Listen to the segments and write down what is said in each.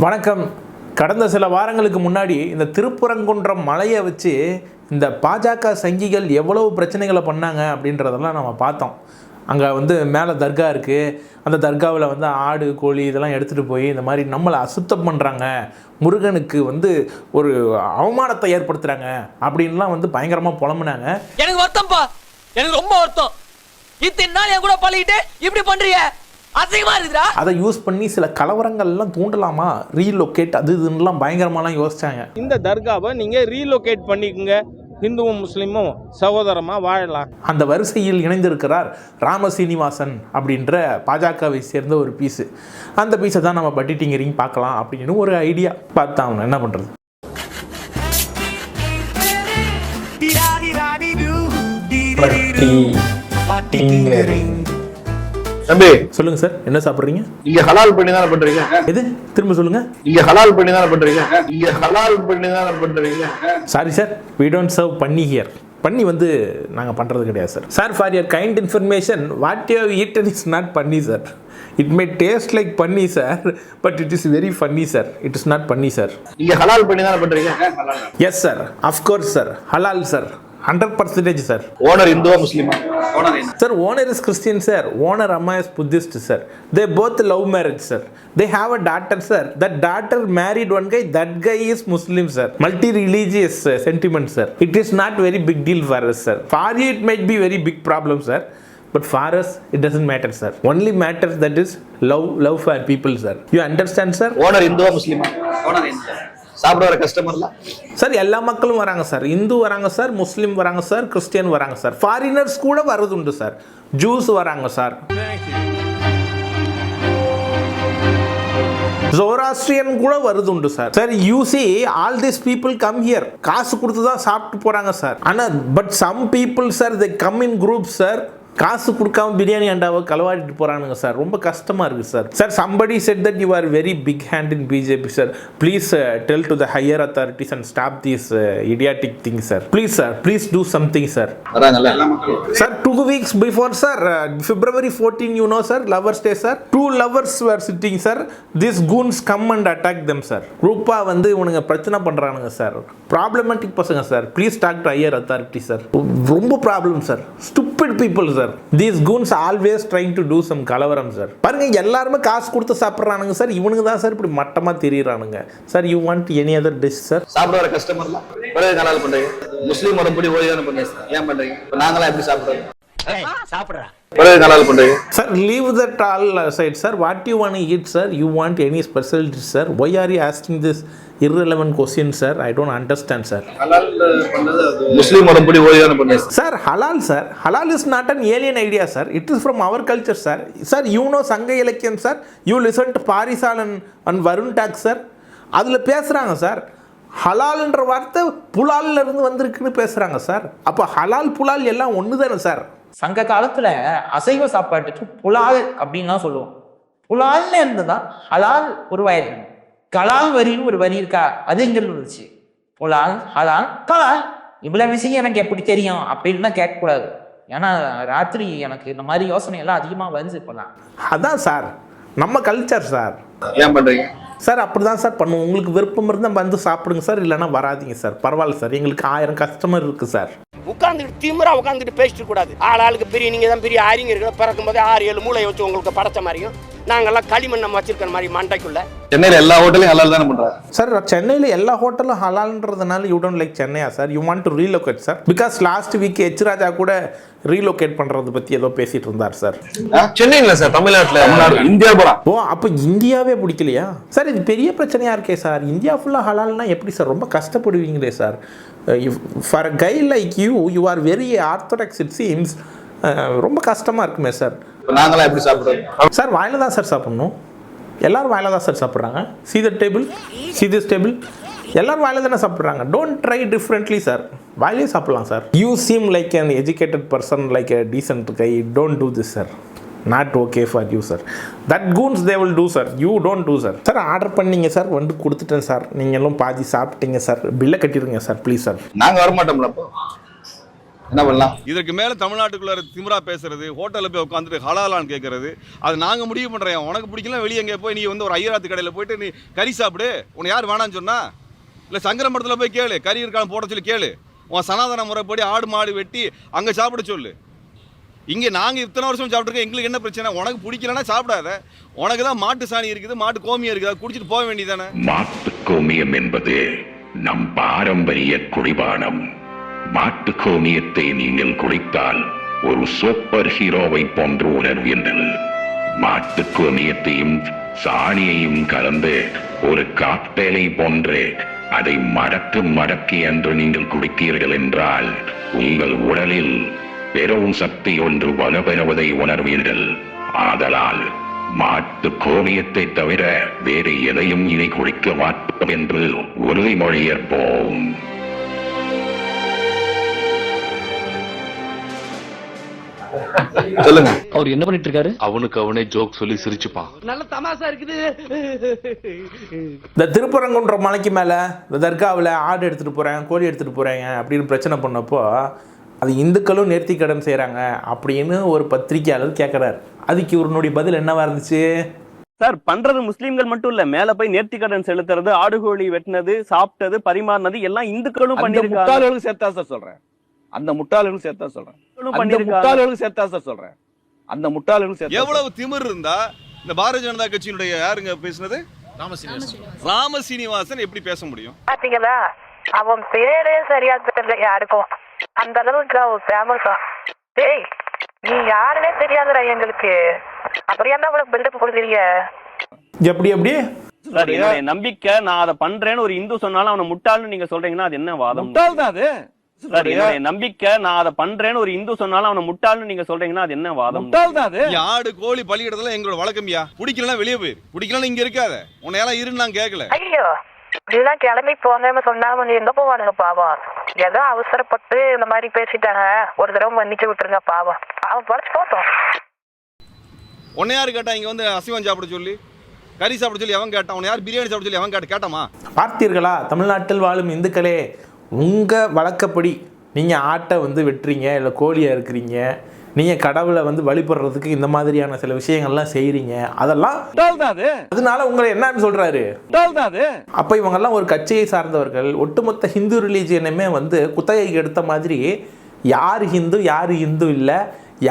வணக்கம். கடந்த சில வாரங்களுக்கு முன்னாடி இந்த திருப்பரங்குன்றம் மலையை வச்சு இந்த பாஜக சங்கிகள் எவ்வளவு பிரச்சனைகளை பண்ணாங்க அப்படின்றதெல்லாம் நம்ம பார்த்தோம். அங்கே மேலே தர்கா இருக்குது. அந்த தர்காவில் ஆடு கோழி இதெல்லாம் எடுத்துகிட்டு போய் இந்த மாதிரி நம்மளை அசுத்தம் பண்ணுறாங்க, முருகனுக்கு ஒரு அவமானத்தை ஏற்படுத்துகிறாங்க அப்படின்லாம் பயங்கரமாக புலம்புனாங்க. எனக்கு வருத்தம்ப்பா, எனக்கு ரொம்ப வருத்தம். இத்தனை நாள் என் கூட பழகிட்டு இப்படி பண்ணுறீங்க, அதிகமாக இருக்குதா? அதை யூஸ் பண்ணி சில கலவரங்கள்லாம் தூண்டலாமா, ரீலொகேட் அது இதுன்னெலாம் பயங்கரமாலாம் யோசிச்சாங்க. இந்த தர்காவை நீங்கள் ரீலொகேட் பண்ணிக்கோங்க, ஹிந்துவும் முஸ்லீமும் சகோதரமாக வாழலாம். அந்த வரிசையில் இணைந்திருக்கிறார் ராமசீனிவாசன் அப்படின்ற பாஜகவை சேர்ந்த ஒரு பீஸு. அந்த பீஸை தான் நம்ம பட்டி டிங்கரிங் பார்க்கலாம் அப்படின்னு ஒரு ஐடியா பார்த்தா அவன் என்ன பண்ணுறது. தம்பி சொல்லுங்க சார், என்ன சாப்பிட்றீங்க? நீங்க ஹலால் பண்ணி தானே பண்றீங்க? எது திரும்ப சொல்லுங்க. நீங்க ஹலால் பண்ணி தானே பண்றீங்க? நீங்க ஹலால் பண்ணி தானே பண்றீங்க? Sorry sir, we don't serve பண்ணி ஹியர். பண்ணி நாங்கள் பண்ணுறது கிடையாது sir. Sir, for your kind information, what you have eaten is not பண்ணி sir. It may taste like பண்ணி sir, but it is very funny sir. It is not பண்ணி sir. நீங்க ஹலால் பண்ணி தானே பண்றீங்க? எஸ் சார், அஃப்கோர்ஸ் சார், ஹலால் sir, 100% sir. Owner இந்துவா முஸ்லீமா? Sir, owner is Christian, sir. Owner Amma is Buddhist, sir. They both love marriage, sir. They have a daughter, sir. That daughter married one guy. That guy is Muslim, sir. Multi-religious sentiment, sir. It is not very big deal for us, sir. For you, it might be very big problem, sir. But for us, it doesn't matter, sir. Only matters that is love for people, sir. You understand, sir? Owner இந்துவா முஸ்லீமா? Owner இந்து. சாப்பிட வர கஸ்டமர்லாம் sir எல்லா மக்களும் வராங்க sir. Hindu வராங்க sir, முஸ்லீம் வராங்க சார், கிறிஸ்டியன் வராங்க சார், ஃபாரினர்ஸ் கூட வரதுண்டு சார், ஜூஸ் வராங்க சார், ஜோராஸ்ட்ரியன் கூட வருதுண்டு sir. Sir, you see all these people come here, காசு கொடுத்து தான் சாப்பிட்டு போறாங்க சார். ஆனால் but some people sir, they come in groups sir, காசு கொடுக்காம பிரியாணி அண்டாவை களவாடிட்டு போறானுங்க சார். ரொம்ப கஷ்டமா இருக்கு sir. Sir, somebody said that you are very big hand in BJP sir. Please tell to the higher authorities and stop these idiotic things sir. Please sir, please do something sir. வராங்கல்ல Sir, 2 weeks before sir, February 14 you know sir, Lovers Day sir, 2 lovers were sitting sir. These goons come and attack them sir. குரூப்பா இவனுங்க பிரச்சனை பண்றானுங்க sir. Problematic பசங்க sir. Please talk to higher authority sir. ரொம்ப problem sir. Stupid people sir. These goons always trying to do some கலவரம் sir. பாருங்க, எல்லாருமே காசு கொடுத்து சாப்பிட்றானுங்க சார். இவனுங்க தான் சார் இப்படி மட்டமா தெரியுறானுங்க sir. You want any other dish sir? சாப்பிட வர கஸ்டமர்லாம் பிறகு ஹலால் பண்றீங்க. முஸ்லீம் மரப்படி ஓடி தானே பண்ணீங்க சார். ஏன் பண்றீங்க? நாங்களாம் எப்படி சாப்பிடுறோம்? சாப்பிட்றேன். பிறகு ஹலால் பண்றீங்க sir. Leave that all side sir. What you want eat sir? You want any special dish sir? Why are you asking this irrelevant question sir? I don't understand sir. ஹலால் பண்றது அது முஸ்லீம் மரப்படி ஓடி தானே பண்ணீங்க sir. Halal is not an alien idea sir. It is from our culture sir. Sir, you know சங்க இலக்கியம் sir. You listen to பாரிசால் and Varun talk sir. அதில் பேசுகிறாங்க சார். ஹலால்ன்ற வார்த்தை புலால்ல இருந்து வந்திருக்குன்னு பேசுகிறாங்க சார். அப்போ ஹலால் புலால் எல்லாம் ஒன்று தானே சார்? சங்க காலத்துல அசைவ சாப்பாட்டுக்கு புலால் அப்படின்னு தான் சொல்லுவோம். புலால்னு இருந்ததுதான் ஹலால் உருவாயிருக்கு. கலால் வரின்னு ஒரு வரி இருக்கா, அது எங்க இருந்துச்சு? புலால், ஹலால், கலால், இவ்வளவு விஷயம் எனக்கு எப்படி தெரியும் அப்படின்னு தான் கேட்கக்கூடாது. ஏன்னா ராத்திரி எனக்கு இந்த மாதிரி யோசனை எல்லாம் அதிகமா வருது இப்போலாம். அதான் சார் நம்ம கல்ச்சர் சார். ஏன் பண்றீங்க சார்? அப்படிதான் சார் பண்ணுவோம். உங்களுக்கு விருப்பம் இருந்தால் சாப்பிடுங்க சார், இல்லைன்னா வராதிங்க சார். பரவாயில்ல சார், எங்களுக்கு 1000 கஸ்டமர் இருக்கு சார். உட்காந்துட்டு திமிரா உட்காந்துட்டு பேசிட்டு கூடாது. ஆளுக்கு பெரிய நீங்க தான் பெரிய அறிஞர்கள். பிறக்கும் போதே 6-7 மூளை வச்சு உங்களுக்கு படைச்ச மாதிரியும் நாங்கெல்லாம் களிமண் நம்ம வச்சிருக்கிற மாதிரி மண்டைக்குள்ள. சென்னையில எல்லா ஹோட்டலையும் ஹலால் தானே பண்றாங்க சார். சென்னையில் எல்லா ஹோட்டலும் ஹலால்ன்றதுனால யூ டோன்ட் லைக் சென்னையா sir? You want to relocate sir? Because last week H Raja கூட ரீலோகேட் பண்றது பத்தி ஏதோ பேசிட்டு இருந்தார் சார். சென்னையில சார், தமிழ்நாட்டுல, இந்தியா போறா. ஓ, அப்போ இந்தியாவே பிடிக்கலையா சார்? இது பெரிய பிரச்சனையா இருக்கே சார். இந்தியா ஃபுல்லா ஹலால்னா எப்படி சார்? ரொம்ப கஷ்டப்படுவீங்களே sir. For a guy like you are very orthodox it seems. ரொம்ப கஷ்டமா இருக்குமே சார். நாங்களாம் எப்படி சாப்பிடுறோம் சார்? வாயில தான் சார் சாப்பிடணும். எல்லாரும் வாயில தான் சார் சாப்பிட்றாங்க. see the table, see this table. எல்லாரும் வாயில தானே சாப்பிட்றாங்க. Don't try differently sir. வாயிலே சாப்பிடலாம் sir. You seem like an educated person, like a decent guy. Don't do this sir. Not okay for you sir. That goons they will do sir. You don't do sir. Sir, order பண்ணீங்க sir, கொடுத்துட்டேன் sir. நீங்களும் பாதி சாப்பிட்டீங்க sir. பில்லை கட்டிடுங்க sir please sir. நாங்க வர மாட்டோம்ல. அப்போ என்ன பண்ணலாம்? இதற்கு மேல தமிழ்நாட்டுக்குள்ள திமிரா பேசுறது, ஹோட்டல்ல போய் உட்காந்துட்டு ஹலாலான்னு கேட்கறது, அது நாங்க முடிவு பண்றோம். உனக்கு பிடிக்கல வெளியே எங்கே போய் நீ வந்து ஒரு ஐயராத்து கடையில் போயிட்டு நீ கறி சாப்பிடு, உன்னை யார் வேணான்னு சொன்னா? இல்லை சங்கரமடத்தில் போய் கேளு, கறி இருக்கான்னு போட சொல்லி கேளு. உன் சனாதன முறைப்படி ஆடு மாடு வெட்டி அங்கே சாப்பிட சொல்லு. இங்கே நாங்கள் இத்தனை வருஷம் சாப்பிட்ருக்கோம், எங்களுக்கு என்ன பிரச்சனை? உனக்கு பிடிக்கலன்னா சாப்பிடாத. உனக்கு தான் மாட்டு சாணி இருக்குது, மாட்டு கோமியம் இருக்குது, அதை குடிச்சிட்டு போக வேண்டியதானே? மாட்டு கோமியம் என்பது நம் பாரம்பரிய குடிபானம். மாட்டு கோமியத்தை நீங்கள் குடித்தால் ஒரு சூப்பர் ஹீரோவை போன்று உணர்வீர்கள். மாட்டு கோமியத்தையும் சாணியையும் கலந்து ஒரு காக்டெயிலை போன்று அதை மடக்கி என்று நீங்கள் குடித்தீர்கள் என்றால் உங்கள் உடலில் பெரும் சக்தி ஒன்று வலுப்பெறுவதை உணர்வீர்கள். ஆதலால் மாட்டு கோமியத்தை தவிர வேறு எதையும் இனி குடிக்க மாட்டோம் என்று உறுதிமொழி ஏற்போம். சொல்லுங்க. அவர் என்ன பண்ணிட்டு இருக்காரு? அவனுக்கு அவனே ஜோக் சொல்லி சிரிச்சுப்பான். நல்ல தமாசா இருக்குது. இந்த திருப்பரங்குன்ற மலைக்கு மேலே இந்த தர்காவில் ஆடு எடுத்துகிட்டு போகிறேன், கோழி எடுத்துகிட்டு போகிறேங்க அப்படின்னு பிரச்சனை பண்ணப்போ அது இந்துக்களும் நேர்த்தி கடன் செய்கிறாங்க அப்படின்னு ஒரு பத்திரிகையாளர் கேட்குறாரு. அதுக்கு இவருடைய பதில் என்னவா இருந்துச்சு? சார், பண்றது முஸ்லீம்கள் மட்டும் இல்ல, மேல போய் நேர்த்தி கடன் செலுத்துறது, ஆடு கோழி வெட்டினது, சாப்பிட்டது, பரிமாறினது எல்லாம் இந்துக்களும் பண்ணிருக்காங்க. முட்டாள்களுக்கு சேர்த்தா சார் சொல்றேன். அந்த முட்டாள்களுக்கு சேர்த்தா சொல்றேன். முட்டாள்களுக்கு சேர்த்தா சார் சொல்றேன். அந்த முட்டாள்களுக்கு சேர்த்தா. எவ்வளவு திமிர் இருந்தா இந்த பாரதிய ஜனதா கட்சியினுடைய யாருங்க பேசுனது? ராமசீனிவாசன் எப்படி பேச முடியும்? பாத்தீங்களா, அவன் பேரே சரியா தெரியல யாருக்கும். அந்த அளவுக்கு அவன் ஃபேமஸா. டேய், நீ யாருன்னே தெரியாதுடா எங்களுக்கு, அப்புறம் என்ன அவ்வளவு பில்டப் கொடுக்குறீங்க? எப்படி எப்படி சார், என்னுடைய நம்பிக்கை, நான் அதை பண்றேன்னு ஒரு இந்து சொன்னாலும் அவனை முட்டாள்னு நீங்க சொல்றீங்கன்னா அது என்ன வாதம்? முட்டாள் தான் அது. சார், என்னுடைய நம்பிக்கை, நான் அதை பண்றேன்னு ஒரு இந்து சொன்னாலும் அவனை முட்டாள்னு நீங்க சொல்றீங்கன்னா அது என்ன வாதம்? முட்டாள் தான் அது. ஆடு கோழி பலியிடறதுல எங்களோட வழக்கம்யா. பிடிக்கலன்னா வெளியே போயிரு, பிடிக்கலன்னா இங்க இருக்காத. உன்னை எல்லாம் இருன்னு நான் கேட்கல. ஐயோ, இப்படிலாம் கிளம்பி போங்க சொன்னாம நீ எங்க போவானுங்க பாவம். ஏதோ அவசரப்பட்டு இந்த மாதிரி பேசிட்டாங்க, ஒரு தடவை மன்னிச்சு விட்டுருங்க பாவம். அவன் பழச்சு போட்டோம். உன்னை யாரு கேட்டா இங்க வந்து அசைவம் சாப்பிட சொல்லி, கறி சாப்பிட சொல்லி அவன் கேட்டான்? உன்னை யார் பிரியாணி சாப்பிட சொல்லி அவன் கேட்டாமா? பார்த்தீர்களா, தமிழ்நாட்டில் வாழும் இந்துக்களே, உங்கள் வழக்கப்படி நீங்கள் ஆட்டை வந்து வெட்டுறீங்க, இல்லை கோழியாக இருக்கிறீங்க, நீங்கள் கடவுளை வந்து வழிபடுறதுக்கு இந்த மாதிரியான சில விஷயங்கள்லாம் செய்கிறீங்க. அதெல்லாம் அதனால உங்களை என்னன்னு சொல்கிறாரு? அப்போ இவங்கெல்லாம் ஒரு கட்சியை சார்ந்தவர்கள், ஒட்டுமொத்த ஹிந்து ரிலீஜியனுமே வந்து குத்தகைக்கு எடுத்த மாதிரி யார் ஹிந்து யார் ஹிந்து இல்லை,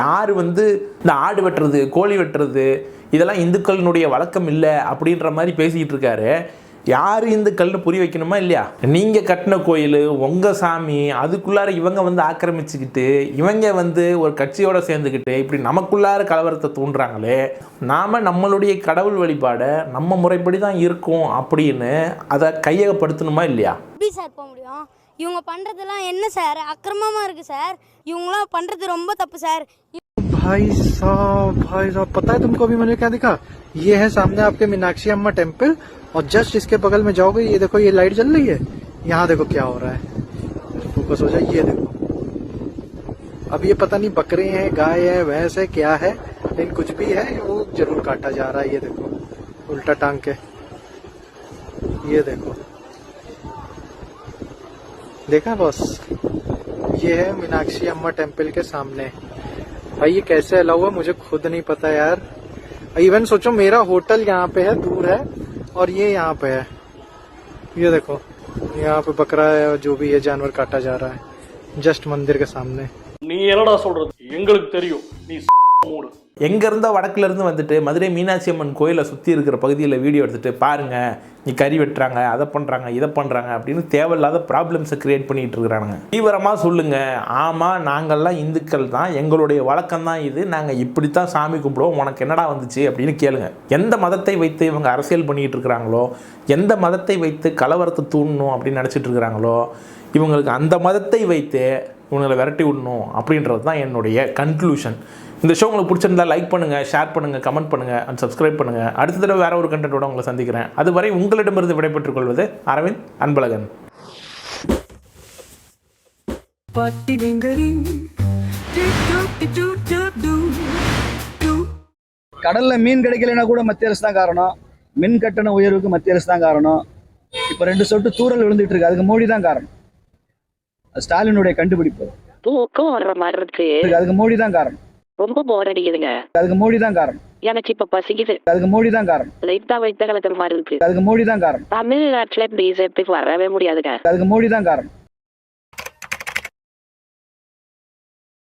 யார் வந்து இந்த ஆடு வெட்டுறது கோழி வெட்டுறது இதெல்லாம் இந்துக்களினுடைய வழக்கம் இல்லை அப்படின்ற மாதிரி பேசிக்கிட்டு இருக்காரு. யார் இந்துக்கள்னு புரிய வைக்கணுமா இல்லையா? நீங்கள் கட்டின கோயில் உங்கள் சாமி, அதுக்குள்ளார இவங்க வந்து ஆக்கிரமிச்சுக்கிட்டு இவங்க வந்து ஒரு கட்சியோடு சேர்ந்துக்கிட்டு இப்படி நமக்குள்ளார கலவரத்தை தூண்டுறாங்களே, நாம் நம்மளுடைய கடவுள் வழிபாடை நம்ம முறைப்படி தான் இருக்கும் அப்படின்னு அதை கையகப்படுத்தணுமா இல்லையா? எப்படி சார் போக முடியும்? இவங்க பண்ணுறதெல்லாம் என்ன சார் அக்கிரமமாக இருக்குது சார். இவங்களாம் பண்ணுறது ரொம்ப தப்பு சார். भाई साहब पता है तुमको अभी मैंने क्या देखा? ये है सामने आपके मीनाक्षी अम्मा टेम्पल और जस्ट इसके बगल में जाओगे, ये देखो ये लाइट जल रही है, यहाँ देखो क्या हो रहा है। फोकस हो जाए, ये देखो। अब ये पता नहीं बकरे हैं गाय है भैंस है क्या है, लेकिन कुछ भी है वो जरूर काटा जा रहा है। ये देखो उल्टा टांग के, ये देखो, देखा बॉस? ये है मीनाक्षी अम्मा टेम्पल के सामने। भाई ये कैसे अलाउ है मुझे खुद नहीं पता यार। इवन सोचो मेरा होटल यहाँ पे है, दूर है, और ये यहाँ पे है। ये देखो यहाँ पे बकरा है और जो भी है जानवर काटा जा रहा है जस्ट मंदिर के सामने। நீ என்னடா சொல்றது? எங்களுக்கு தெரியும் நீ மூடு. எங்கேருந்தோ வடக்குலேருந்து வந்துட்டு மதுரை மீனாட்சி அம்மன் கோயிலை சுற்றி இருக்கிற பகுதியில் வீடியோ எடுத்துகிட்டு பாருங்கள், நீ கறி வெட்டுறாங்க, அதை பண்ணுறாங்க, இதை பண்ணுறாங்க அப்படின்னு தேவையில்லாத ப்ராப்ளம்ஸை க்ரியேட் பண்ணிகிட்டு இருக்கிறானுங்க. தீவிரமாக சொல்லுங்கள், ஆமாம் நாங்கள்லாம் இந்துக்கள் தான், எங்களுடைய வழக்கம் தான் இது, நாங்கள் இப்படி தான் சாமி கும்பிடுவோம், உனக்கு என்னடா வந்துச்சு அப்படின்னு கேளுங்க. எந்த மதத்தை வைத்து இவங்க அரசியல் பண்ணிகிட்டு இருக்கிறாங்களோ, எந்த மதத்தை வைத்து கலவரத்தை தூண்டணும் அப்படின்னு நினச்சிட்டு இருக்கிறாங்களோ, இவங்களுக்கு அந்த மதத்தை வைத்து இவங்களை விரட்டி விடணும் அப்படின்றது தான் என்னுடைய கன்க்ளூஷன். இந்த ஷோ உங்களுக்கு பிடிச்சிருந்தா லைக் பண்ணுங்கள், ஷேர் பண்ணுங்கள், கமெண்ட் பண்ணுங்கள் அண்ட் சப்ஸ்கிரைப் பண்ணுங்கள். அடுத்த தடவை வேறு ஒரு கண்டென்ட்டோட உங்களை சந்திக்கிறேன். அதுவரை உங்களிடமிருந்து விடைபெற்றுக் கொள்வது அரவிந்த் அன்பழகன். கடல்ல மீன் கிடைக்கலன்னா கூட மத்திய அரசு தான் காரணம். மின் கட்டண உயர்வுக்கு மத்திய அரசு தான் காரணம். இப்போ 2 சொட்டு தூறல் விழுந்துட்டு இருக்கு, அதுக்கு மோடி தான் காரணம். ஸ்டாலினுடைய கண்டுபிடிப்பு. தூக்கம் வர்ற மாதிரி இருக்கு. அதுக்கு மோடி தான் காரணம். ரொம்ப போர் அடிக்குதுங்க. அதுக்கு மோடி தான் காரணம். எனக்கு இப்ப பசிக்குது. அதுக்கு மோடி தான் காரணம். லைட்டா வைத்த கலக்கிற மாதிரி இருக்கு. அதுக்கு மோடி தான் காரணம். தமிழ்நாட்டுல பிஜேபிக்கு வரவே முடியாதுங்க. அதுக்கு மோடி தான் காரணம்.